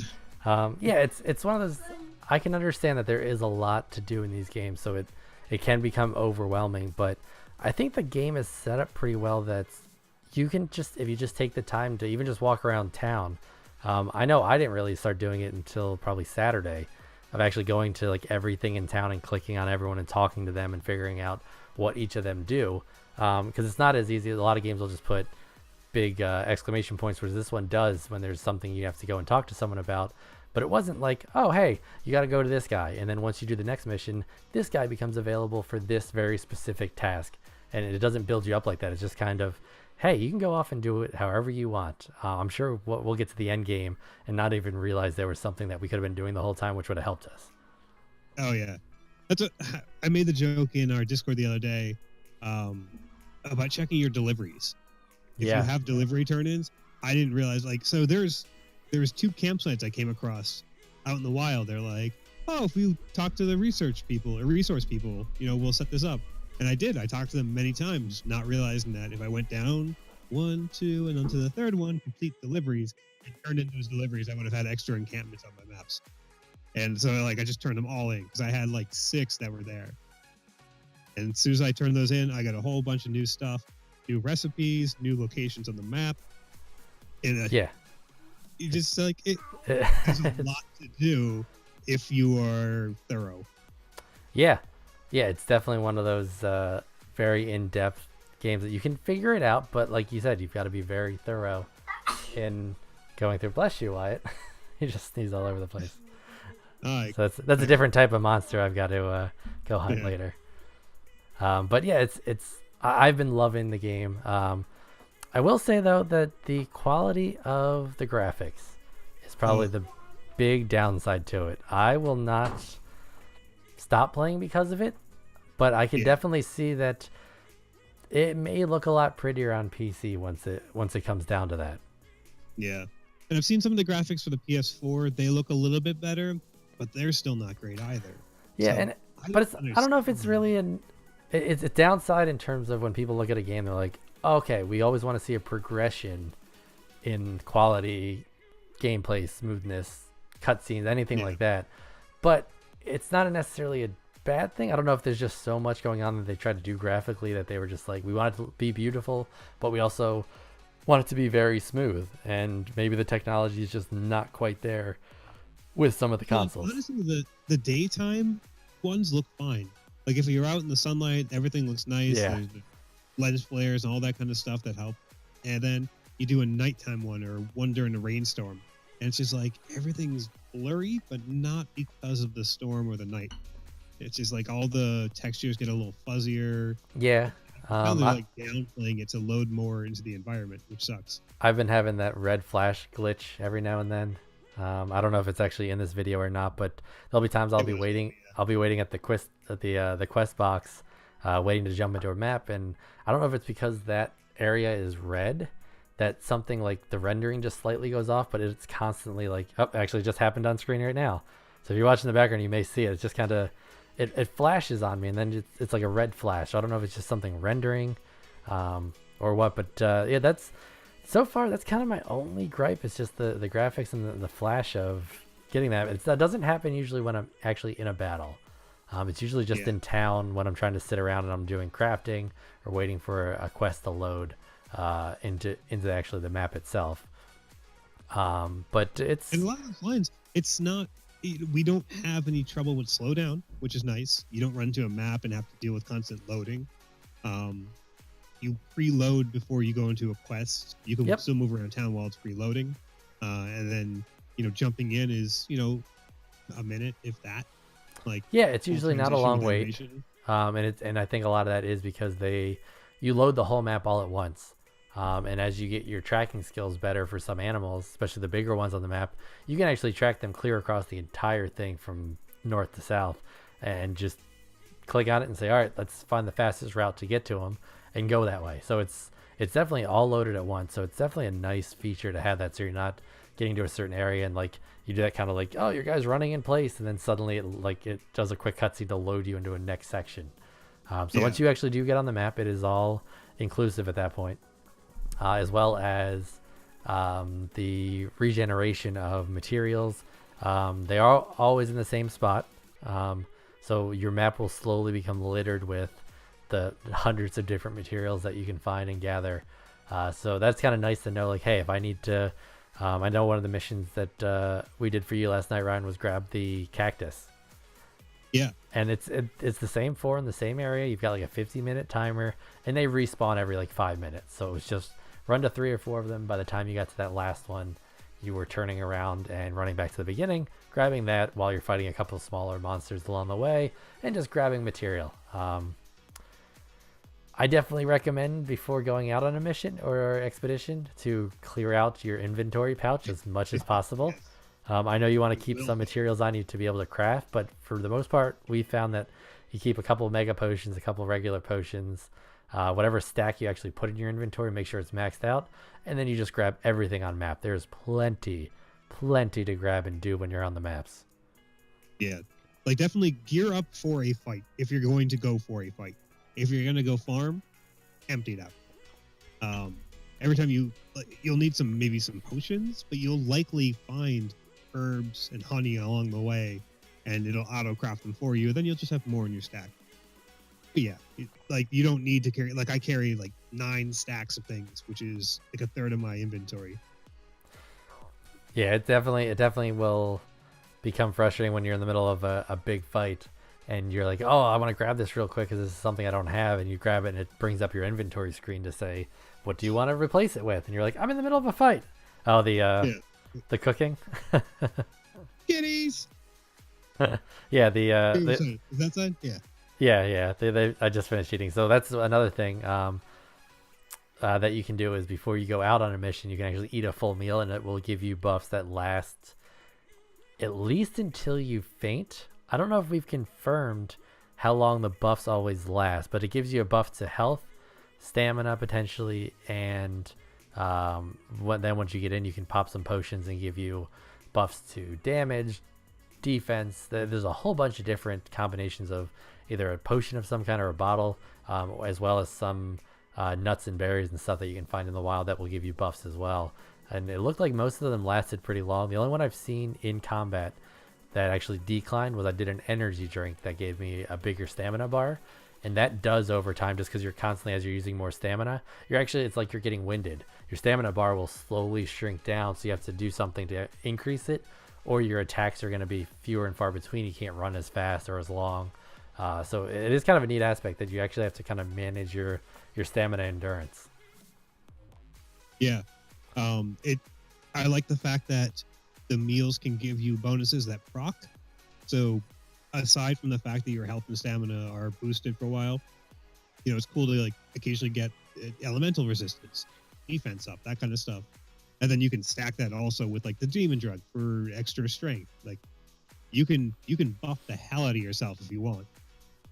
Yeah, it's one of those. I can understand that there is a lot to do in these games, so it can become overwhelming. But I think the game is set up pretty well. That you can just, if you just take the time to even just walk around town. I know I didn't really start doing it until probably Saturday, of actually going to like everything in town and clicking on everyone and talking to them and figuring out what each of them do. Because it's not as easy. A lot of games will just put big exclamation points, whereas this one does when there's something you have to go and talk to someone about. But it wasn't like, oh, hey, you got to go to this guy. And then once you do the next mission, this guy becomes available for this very specific task. And it doesn't build you up like that. It's just kind of, hey, you can go off and do it however you want. I'm sure we'll get to the end game and not even realize there was something that we could have been doing the whole time, which would have helped us. Oh yeah, that's what I made the joke in our Discord the other day about checking your deliveries. If you have delivery turn-ins, I didn't realize, like, so there's 2 campsites I came across out in the wild. They're like, oh, if we talk to the resource people, we'll set this up. And I did. I talked to them many times, not realizing that if I went down 1, 2, and onto the third one, complete deliveries, and turned in those deliveries, I would have had extra encampments on my maps. And so, like, I just turned them all in because I had like 6 that were there. And as soon as I turned those in, I got a whole bunch of new stuff, new recipes, new locations on the map. And you just like it. There's a lot to do if you are thorough. Yeah, it's definitely one of those very in-depth games that you can figure it out, but like you said, you've got to be very thorough in going through. Bless you, Wyatt. He just sneezed all over the place. So that's a different type of monster I've got to go hunt later. But yeah, I've been loving the game. I will say though that the quality of the graphics is probably the big downside to it. I will not stop playing because of it, but I can definitely see that it may look a lot prettier on PC once it comes down to that. Yeah. And I've seen some of the graphics for the PS4. They look a little bit better, but they're still not great either. Yeah, so I don't know if it's really it's a downside in terms of when people look at a game, they're like, okay, we always want to see a progression in quality, gameplay, smoothness, cutscenes, anything like that. But it's not necessarily a bad thing. I don't know if there's just so much going on that they tried to do graphically that they were just like, we want it to be beautiful, but we also want it to be very smooth. And maybe the technology is just not quite there with some of the consoles. Honestly, the daytime ones look fine. Like if you're out in the sunlight, everything looks nice. Yeah. lens flares and all that kind of stuff that help. And then you do a nighttime one or one during a rainstorm, and it's just like everything's blurry, but not because of the storm or the night. It's just like all the textures get a little fuzzier. Yeah. Now they're like downplaying it to load more into the environment, which sucks. I've been having that red flash glitch every now and then. I don't know if it's actually in this video or not, but there'll be times I'll be waiting. I'll be waiting at the quest the quest box, waiting to jump into a map, and I don't know if it's because that area is red that something like the rendering just slightly goes off, but it's constantly like, oh, actually it just happened on screen right now. So if you're watching the background, you may see it. It's just kind of it flashes on me, and then it's like a red flash. So I don't know if it's just something rendering, or what. But yeah, that's so far that's kind of my only gripe. It's just the graphics and the flash of getting that. That doesn't happen usually when I'm actually in a battle. It's usually just in town when I'm trying to sit around and I'm doing crafting or waiting for a quest to load into actually the map itself. But it's in a lot of those lines, it's not. We don't have any trouble with slowdown, which is nice. You don't run into a map and have to deal with constant loading. You preload before you go into a quest. You can still move around town while it's preloading, and then jumping in is a minute if that. Like it's usually not a long wait. And I think a lot of that is because you load the whole map all at once. And as you get your tracking skills better for some animals, especially the bigger ones on the map, you can actually track them clear across the entire thing from north to south and just click on it and say, all right, let's find the fastest route to get to them and go that way. So it's definitely all loaded at once. So it's definitely a nice feature to have that. So you're not getting to a certain area and like you do that kind of like, oh, your guy's running in place. And then suddenly it does a quick cutscene to load you into a next section. Once you actually do get on the map, it is all inclusive at that point. As well as the regeneration of materials. They are always in the same spot. So your map will slowly become littered with the hundreds of different materials that you can find and gather. So that's kind of nice to know, like, hey, if I need to, I know one of the missions that we did for you last night, Ryan, was grab the cactus. Yeah. And it's the same 4 in the same area. You've got like a 50-minute timer, and they respawn every like 5 minutes. So it was just run to 3 or 4 of them. By the time you got to that last one, you were turning around and running back to the beginning, grabbing that while you're fighting a couple of smaller monsters along the way, and just grabbing material. I definitely recommend before going out on a mission or expedition to clear out your inventory pouch as much as possible. I know you want to keep some materials on you to be able to craft, but for the most part, we found that you keep a couple of mega potions, a couple of regular potions, whatever stack you actually put in your inventory, make sure it's maxed out, and then you just grab everything on map. There's plenty to grab and do when you're on the maps. Yeah, like definitely gear up for a fight if you're going to go for a fight. If you're going to go farm, empty it out. Every time you'll need maybe some potions, but you'll likely find herbs and honey along the way, and it'll auto craft them for you. Then you'll just have more in your stack. But yeah, like you don't need to carry. Like I carry like 9 stacks of things, which is like a third of my inventory. Yeah, it definitely will become frustrating when you're in the middle of a big fight and you're like, oh, I want to grab this real quick because this is something I don't have, and you grab it and it brings up your inventory screen to say, what do you want to replace it with? And you're like, I'm in the middle of a fight. Oh, the cooking. Kitties. Yeah, is that side? Yeah. I just finished eating. So that's another thing that you can do is before you go out on a mission, you can actually eat a full meal, and it will give you buffs that last at least until you faint. I don't know if we've confirmed how long the buffs always last, but it gives you a buff to health, stamina potentially, and then once you get in, you can pop some potions and give you buffs to damage, defense. There's a whole bunch of different combinations of either a potion of some kind or a bottle, as well as some nuts and berries and stuff that you can find in the wild that will give you buffs as well. And it looked like most of them lasted pretty long. The only one I've seen in combat that actually declined was I did an energy drink that gave me a bigger stamina bar, and that does over time, just because you're constantly, as you're using more stamina, it's like you're getting winded. Your stamina bar will slowly shrink down, so you have to do something to increase it, or your attacks are going to be fewer and far between. You can't run as fast or as long, So it is kind of a neat aspect that you actually have to kind of manage your stamina endurance. Yeah. It. I like the fact that the meals can give you bonuses that proc. So aside from the fact that your health and stamina are boosted for a while, it's cool to like occasionally get elemental resistance, defense up, that kind of stuff. And then you can stack that also with like the demon drug for extra strength. Like you can buff the hell out of yourself if you want.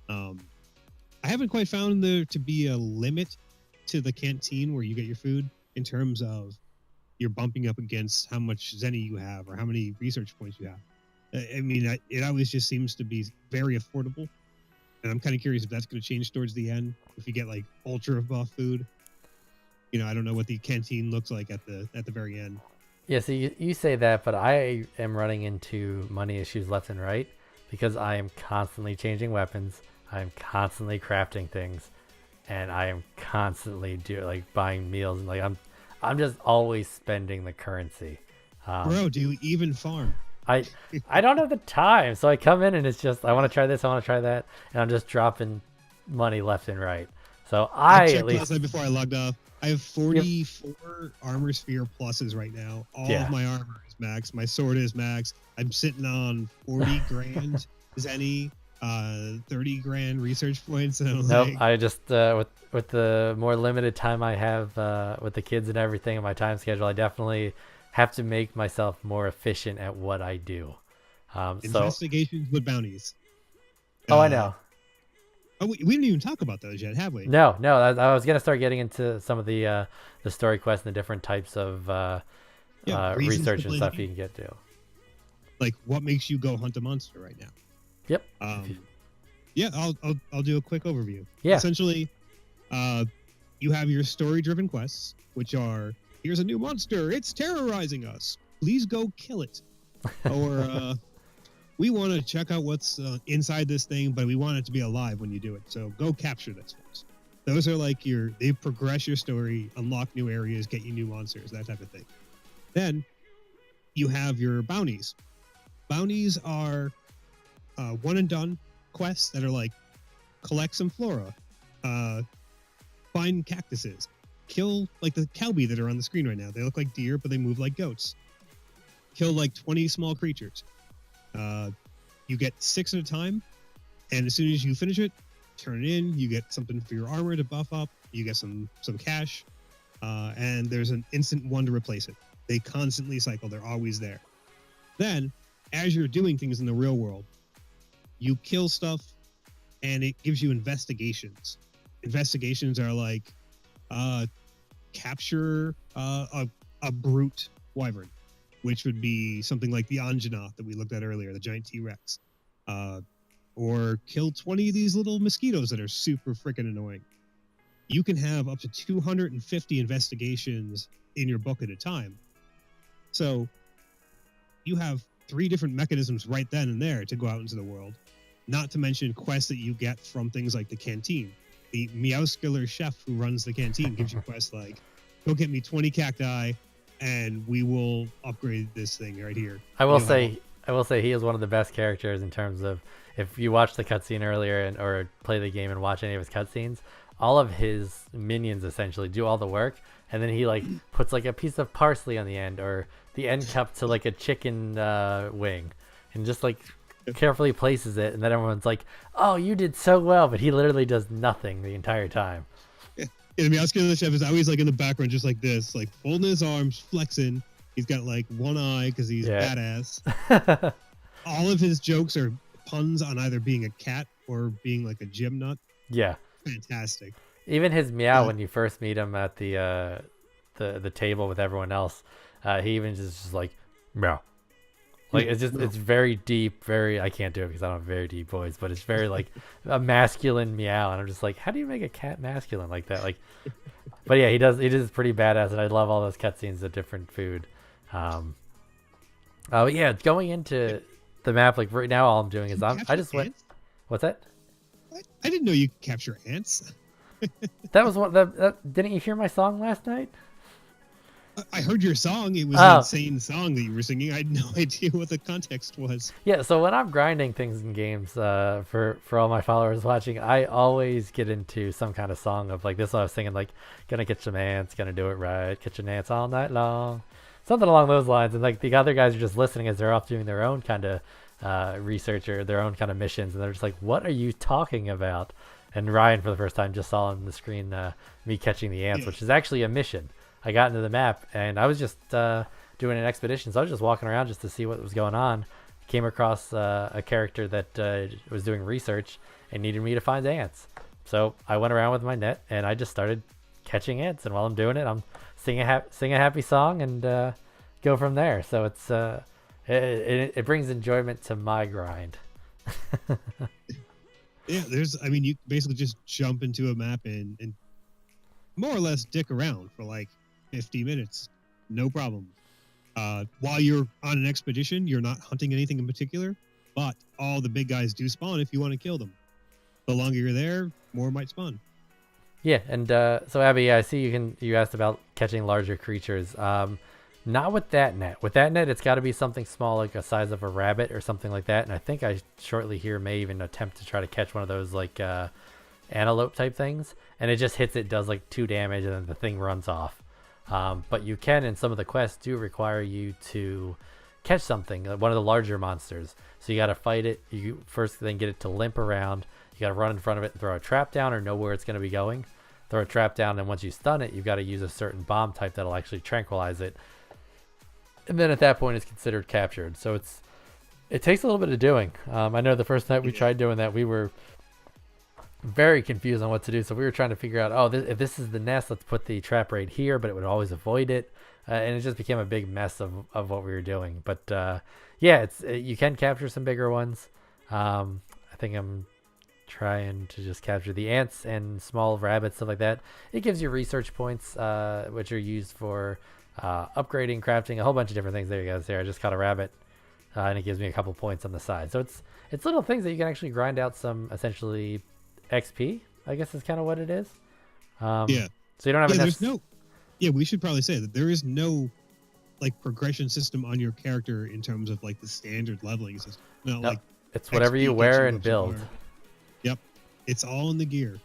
I haven't quite found there to be a limit to the canteen where you get your food in terms of you're bumping up against how much zenny you have or how many research points you have. I mean, it always just seems to be very affordable. And I'm kind of curious if that's going to change towards the end. If you get like ultra buff food, I don't know what the canteen looks like at the very end. Yeah, so you say that, but I am running into money issues left and right because I am constantly changing weapons. I'm constantly crafting things, and I am constantly buying meals, and like I'm just always spending the currency. Bro, do you even farm? I don't have the time, so I come in and it's just I want to try this, I want to try that, and I'm just dropping money left and right. So I checked at least last night before I logged off. I have 44 armor sphere pluses right now. All of my armor is max. My sword is max. I'm sitting on 40 grand zenny, 30 grand research points. And nope, I just with the more limited time I have with the kids and everything and my time schedule, I definitely have to make myself more efficient at what I do. Investigations with bounties. I know. Oh, we didn't even talk about those yet, have we? No. I was gonna start getting into some of the story quests and the different types of research and stuff you can get to. Like, what makes you go hunt a monster right now? Yep. Yeah, I'll do a quick overview. Yeah. Essentially, you have your story-driven quests, which are: here's a new monster, it's terrorizing us. Please go kill it. Or we want to check out what's inside this thing, but we want it to be alive when you do it. So go capture this first. Those are like they progress your story, unlock new areas, get you new monsters, that type of thing. Then you have your bounties. Bounties are one and done quests that are like collect some flora, find cactuses, kill like the cowbee that are on the screen right now. They look like deer, but they move like goats. Kill like 20 small creatures. You get 6 at a time, and as soon as you finish it, turn it in. You get something for your armor to buff up. You get some cash, and there's an instant one to replace it. They constantly cycle. They're always there. Then, as you're doing things in the real world, you kill stuff, and it gives you investigations. Investigations are like capture a brute wyvern, which would be something like the Anjanath that we looked at earlier, the giant T-Rex. Or kill 20 of these little mosquitoes that are super freaking annoying. You can have up to 250 investigations in your book at a time. So you have 3 different mechanisms right then and there to go out into the world, not to mention quests that you get from things like the canteen. The Meowskiller chef who runs the canteen gives you quests like, go get me 20 cacti, and we will upgrade this thing right here. I will say he is one of the best characters in terms of, if you watch the cutscene earlier or play the game and watch any of his cutscenes, all of his minions essentially do all the work, and then he like puts like a piece of parsley on the end or the end cup to like a chicken wing, and just like carefully places it, and then everyone's like, "Oh, you did so well," but he literally does nothing the entire time. Yeah, the Meowskiller chef is always like in the background, just like this, like folding his arms, flexing. He's got like one eye because he's badass. All of his jokes are puns on either being a cat or being like a gym nut. Yeah, fantastic. Even his meow when you first meet him at the table with everyone else, he even just like meow. Like it's very deep, I can't do it because I don't have a very deep voice, but it's very like a masculine meow, and I'm just like, how do you make a cat masculine like that? Like, but yeah, he is pretty badass, and I love all those cutscenes of different food. But yeah, going into the map, like right now, all I'm doing is I just went. Ants? What's that? What? I didn't know you could capture ants. That was what. Didn't you hear my song last night? I heard your song. It was an Oh, insane song that you were singing. I had no idea what the context was. yeah. So when I'm grinding things in games, for all my followers watching, I always get into some kind of song of like this. I was singing like, "Gonna catch some ants, gonna do it right, catching ants all night long," something along those lines. And like the other guys are just listening as they're off doing their own kind of research or their own kind of missions, and they're just like, "What are you talking about?" And Ryan, for the first time, just saw on the screen me catching the ants, Yeah. which is actually a mission. I got into the map, and I was just doing an expedition, so I was just walking around just to see what was going on. Came across a character that was doing research and needed me to find ants. So I went around with my net, and I just started catching ants. And while I'm doing it, I'm sing a happy song and go from there. So it brings enjoyment to my grind. Yeah, I mean, you basically just jump into a map and more or less dick around for like 50 minutes. No problem. While you're on an expedition, you're not hunting anything in particular, but all the big guys do spawn if you want to kill them. The longer you're there, more might spawn. Yeah, and so Abby, I see you asked about catching larger creatures. Not with that net. With that net, it's got to be something small, like a size of a rabbit or something like that. And I think I shortly here may even attempt to try to catch one of those like antelope type things, and it just hits it, does like 2 damage, and then the thing runs off. But you can, and some of the quests do require you to catch something, like one of the larger monsters. So you got to fight it. You first then get it to limp around. You got to run in front of it and throw a trap down or know where it's going to be going. Throw a trap down, and once you stun it, you've got to use a certain bomb type that'll actually tranquilize it. And then at that point, it's considered captured. So it takes a little bit of doing. I know the first night we tried doing that, we were very confused on what to do. So we were trying to figure out, if this is the nest, let's put the trap right here, but it would always avoid it. And it just became a big mess of what we were doing. But yeah, you can capture some bigger ones. I think I'm trying to just capture the ants and small rabbits, stuff like that. It gives you research points, which are used for upgrading, crafting, a whole bunch of different things. There you go. There, I just caught a rabbit, and it gives me a couple points on the side. So it's little things that you can actually grind out some essentially XP, I guess is kind of what it is. Yeah. So you don't have we should probably say that there is no like progression system on your character in terms of like the standard leveling system. Not like it's whatever XP you wear gets and build. Yep. It's all in the gear.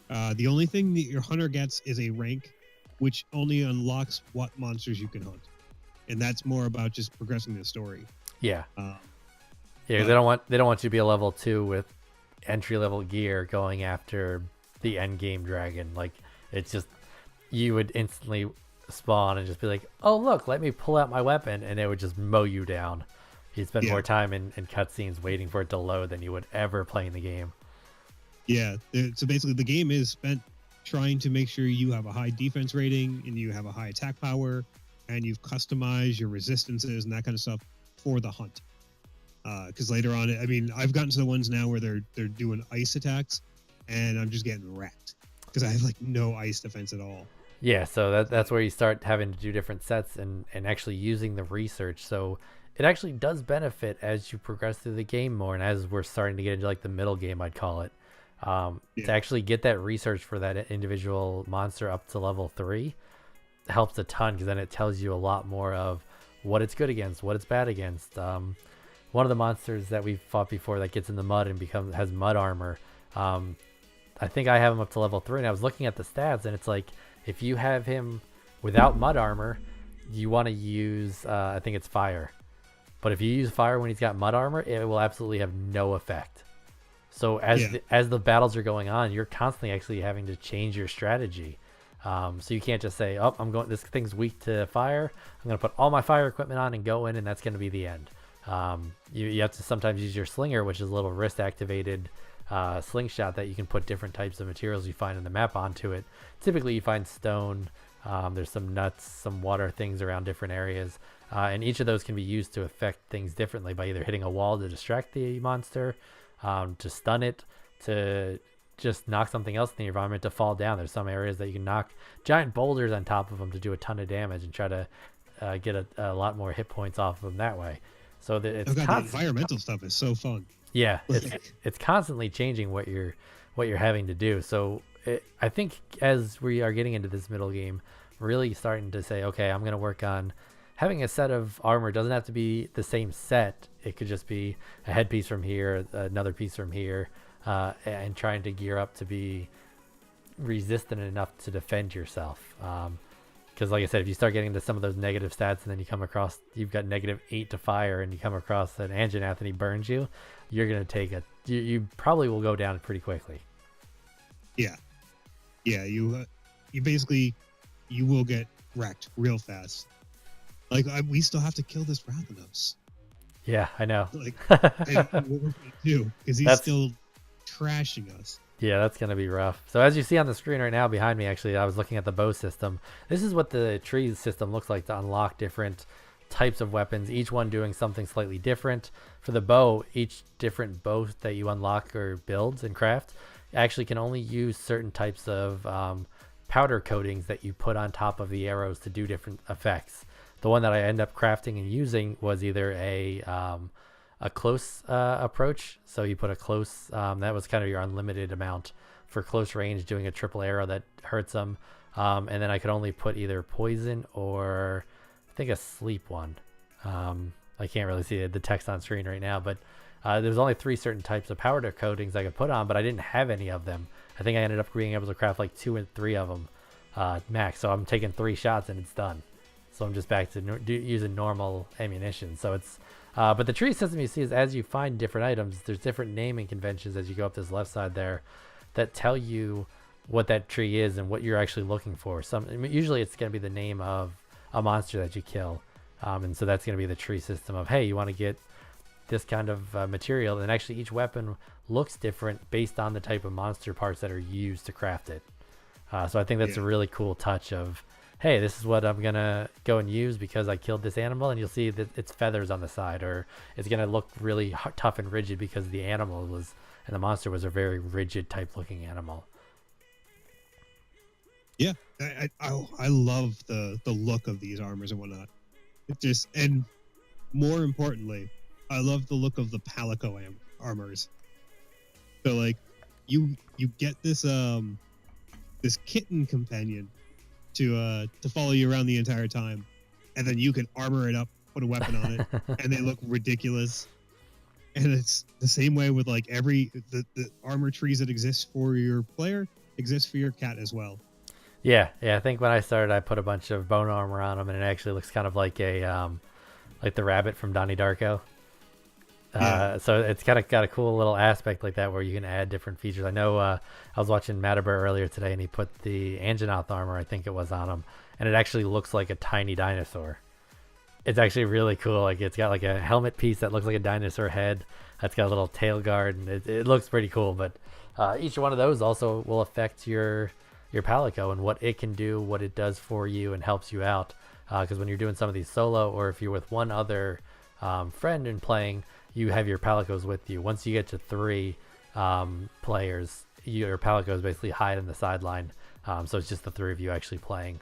The only thing that your hunter gets is a rank, which only unlocks what monsters you can hunt, and that's more about just progressing the story. Yeah. Yeah, they don't want you to be a level 2 with entry level gear going after the end game dragon. Like, it's just, you would instantly spawn and just be like, oh look, let me pull out my weapon, and it would just mow you down. You'd spend more time in cutscenes waiting for it to load than you would ever playing the game. Yeah. So basically, the game is spent trying to make sure you have a high defense rating and you have a high attack power, and you've customized your resistances and that kind of stuff for the hunt. Because later on, I mean, I've gotten to the ones now where they're doing ice attacks, and I'm just getting wrecked because I have like no ice defense at all. Yeah, so that's where you start having to do different sets and actually using the research. So it actually does benefit as you progress through the game more, and as we're starting to get into like the middle game, I'd call it. To actually get that research for that individual monster up to level 3 helps a ton, because then it tells you a lot more of what it's good against, what it's bad against. One of the monsters that we've fought before that gets in the mud and has mud armor, I think I have him up to level 3, and I was looking at the stats, and it's like, if you have him without mud armor, you want to use I think it's fire, but if you use fire when he's got mud armor, it will absolutely have no effect. So as the battles are going on, you're constantly actually having to change your strategy. So you can't just say, oh, this thing's weak to fire, I'm going to put all my fire equipment on and go in, and that's going to be the end. You have to sometimes use your slinger, which is a little wrist activated slingshot that you can put different types of materials you find in the map onto it. Typically you find stone, there's some nuts, some water things around different areas, and each of those can be used to affect things differently by either hitting a wall to distract the monster, to stun it, to just knock something else in the environment to fall down. There's some areas that you can knock giant boulders on top of them to do a ton of damage and try to get a lot more hit points off of them that way. So the environmental stuff is so fun. Yeah, it's constantly changing what you're having to do. So I think as we are getting into this middle game, really starting to say, okay, I'm going to work on having a set of armor. It doesn't have to be the same set. It could just be a headpiece from here, another piece from here, and trying to gear up to be resistant enough to defend yourself. Because like I said, if you start getting into some of those negative stats and then you come across, you've got -8 to fire and you come across an Anjanath and he burns you, you're going to take you probably will go down pretty quickly. Yeah. You basically, you will get wrecked real fast. Like, we still have to kill this Rathanos. Yeah, I know. Like, what we're going to do, because he's still trashing us. Yeah, that's going to be rough. So as you see on the screen right now behind me, actually, I was looking at the bow system. This is what the tree system looks like to unlock different types of weapons, each one doing something slightly different. For the bow, each different bow that you unlock or build and craft actually can only use certain types of powder coatings that you put on top of the arrows to do different effects. The one that I end up crafting and using was either a close approach. So you put a close, that was kind of your unlimited amount for close range, doing a triple arrow that hurts them. And then I could only put either poison or I think a sleep one. I can't really see the text on screen right now, but there's only 3 certain types of powder coatings I could put on, but I didn't have any of them. I think I ended up being able to craft like 2 and 3 of them max. So I'm taking 3 shots and it's done. So I'm just back to using normal ammunition. So it's, but the tree system you see is as you find different items, there's different naming conventions as you go up this left side there that tell you what that tree is and what you're actually looking for. Usually it's going to be the name of a monster that you kill. And so that's going to be the tree system of, hey, you want to get this kind of material. And actually each weapon looks different based on the type of monster parts that are used to craft it. So I think that's a really cool touch of, hey, this is what I'm going to go and use because I killed this animal, and you'll see that it's feathers on the side, or it's going to look really tough and rigid because the animal was, and the monster was a very rigid type looking animal. Yeah, I love the look of these armors and whatnot. It just, and more importantly, I love the look of the Palico armors. So like, you get this this kitten companion to follow you around the entire time, and then you can armor it up, put a weapon on it, and they look ridiculous. And it's the same way with like the armor trees that exist for your player exist for your cat as well. Yeah. I think when I started, I put a bunch of bone armor on them, and it actually looks kind of like a like the rabbit from Donnie Darko. So it's kind of got a cool little aspect like that where you can add different features. I know I was watching Mataber earlier today, and he put the Anjanath armor, I think it was, on him, and it actually looks like a tiny dinosaur. It's actually really cool. Like, it's got like a helmet piece that looks like a dinosaur head. That's got a little tail guard, and it looks pretty cool. But each one of those also will affect your Palico and what it can do, what it does for you, and helps you out. Because when you're doing some of these solo, or if you're with one other friend and playing, you have your Palicos with you. Once you get to 3 players, your Palicos basically hide on the sideline. So it's just the 3 of you actually playing.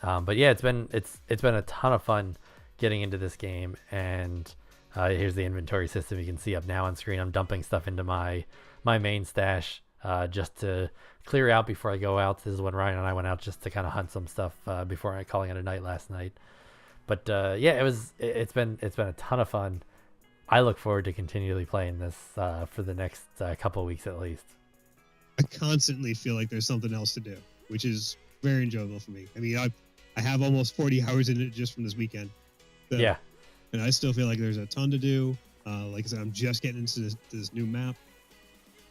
But yeah, it's been a ton of fun getting into this game. And here's the inventory system you can see up now on screen. I'm dumping stuff into my main stash just to clear out before I go out. This is when Ryan and I went out just to kind of hunt some stuff before calling it a night last night. But yeah, it's been a ton of fun. I look forward to continually playing this for the next couple of weeks at least. I constantly feel like there's something else to do, which is very enjoyable for me. I mean, I have almost 40 hours in it just from this weekend. So, yeah. And I still feel like there's a ton to do. Like I said, I'm just getting into this new map.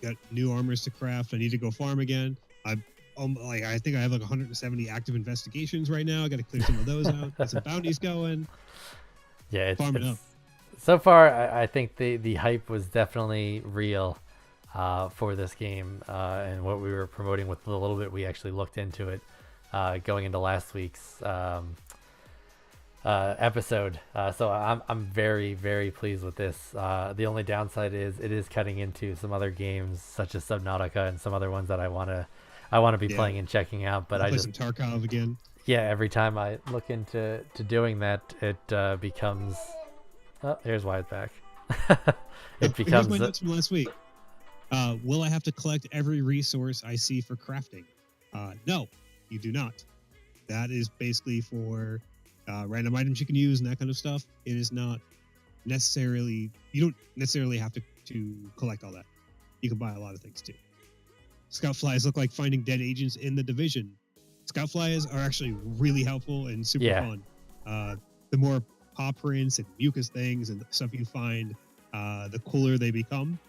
Got new armors to craft. I need to go farm again. I think I have like 170 active investigations right now. I got to clear some of those out. Get some bounties going. Yeah, farm it up. So far, I think the hype was definitely real for this game, and what we were promoting with the little bit we actually looked into it going into last week's episode. So I'm very, very pleased with this. The only downside is it is cutting into some other games such as Subnautica and some other ones that I want to be playing and checking out. But I just play some Tarkov again. Yeah, every time I look into doing that, it becomes. Oh, here's Wyatt back. It becomes. Here's my notes from last week. Will I have to collect every resource I see for crafting? No, you do not. That is basically for random items you can use and that kind of stuff. It is not necessarily, you don't necessarily have to collect all that. You can buy a lot of things too. Scout flies look like finding dead agents in the Division. Scout flies are actually really helpful and super fun. The more paw prints and mucus things and stuff you find, the cooler they become.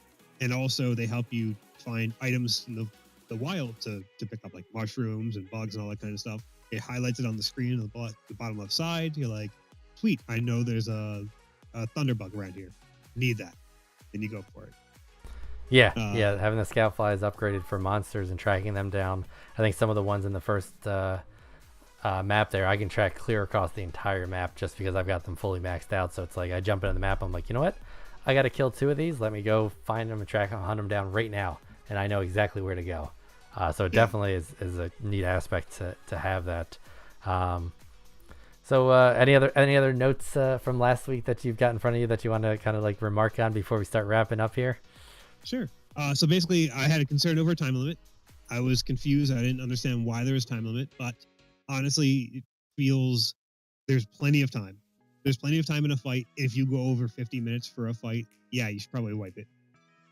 And also they help you find items in the wild to pick up, like mushrooms and bugs and all that kind of stuff. It highlights it on the screen on the bottom left side. You're like, sweet, I know there's a thunderbug around here. Need that. And you go for it. Yeah, having the scout flies upgraded for monsters and tracking them down. I think some of the ones in the first map there, I can track clear across the entire map just because I've got them fully maxed out. So it's like I jump into the map, I'm like, you know what? I got to kill 2 of these. Let me go find them and track them, hunt them down right now. And I know exactly where to go. So it definitely is a neat aspect to have that. So any other notes from last week that you've got in front of you that you want to kind of like remark on before we start wrapping up here? Sure. So basically, I had a concern over a time limit. I was confused. I didn't understand why there was time limit, but honestly, it feels there's plenty of time. There's plenty of time in a fight. If you go over 50 minutes for a fight, yeah, you should probably wipe it.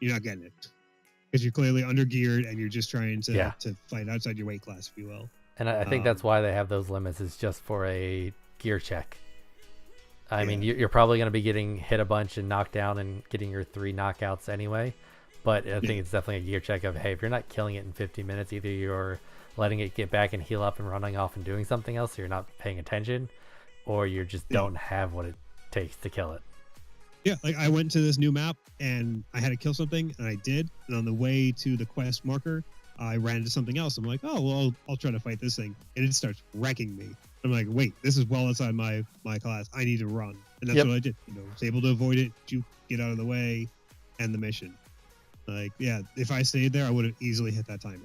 You're not getting it because you're clearly undergeared and you're just trying to fight outside your weight class, if you will. And I think that's why they have those limits, is just for a gear check. I mean, you're probably going to be getting hit a bunch and knocked down and getting your 3 knockouts anyway. But I think it's definitely a gear check of, hey, if you're not killing it in 50 minutes, either you're letting it get back and heal up and running off and doing something else, so you're not paying attention, or you just don't have what it takes to kill it. Yeah, like I went to this new map and I had to kill something, and I did. And on the way to the quest marker, I ran into something else. I'm like, oh, well, I'll try to fight this thing. And it starts wrecking me. I'm like, wait, this is well outside my class. I need to run. And that's what I did. Was able to avoid it, get out of the way, end the mission. Like, yeah, if I stayed there, I would have easily hit that timer.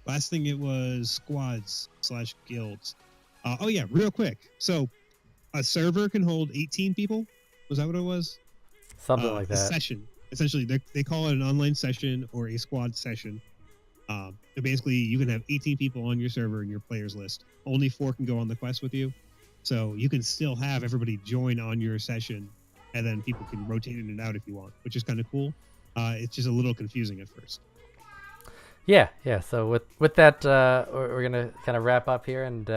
Last thing, it was squads / guilds. Oh yeah, real quick. So a server can hold 18 people. Was that what it was? Something like that. A session. Essentially, they call it an online session or a squad session. Basically, you can have 18 people on your server in your players list. Only 4 can go on the quest with you. So you can still have everybody join on your session, and then people can rotate in and out if you want, which is kind of cool. It's just a little confusing at first. Yeah. So with that, we're gonna kind of wrap up here, and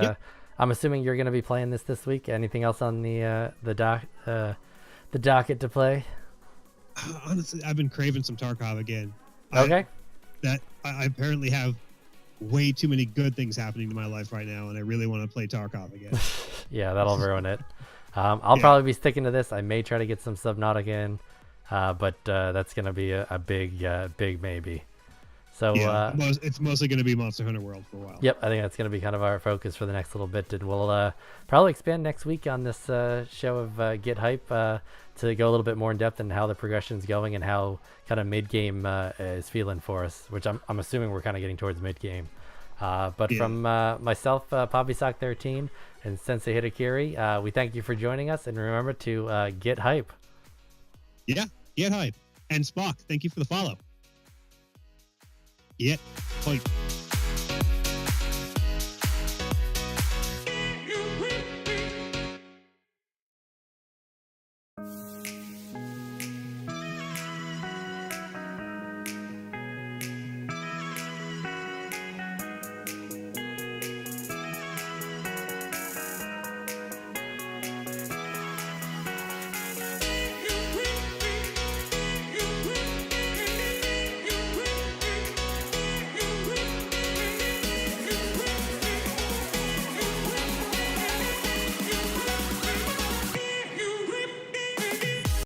I'm assuming you're gonna be playing this week. Anything else on the docket to play? Honestly, I've been craving some Tarkov again. Okay. I apparently have way too many good things happening to my life right now, and I really want to play Tarkov again. Yeah, that'll ruin it. I'll probably be sticking to this. I may try to get some Subnautica in, but that's going to be a big maybe. So it's mostly going to be Monster Hunter World for a while. Yep, I think that's going to be kind of our focus for the next little bit. And we'll probably expand next week on this show of Get Hype to go a little bit more in depth in how the progression's going and how kind of mid-game is feeling for us, which I'm assuming we're kind of getting towards mid-game. From myself, PoppySock13, and Sensei Hitakiri, we thank you for joining us, and remember to get hype. Yeah, get hype. And Spock, thank you for the follow. Get hype.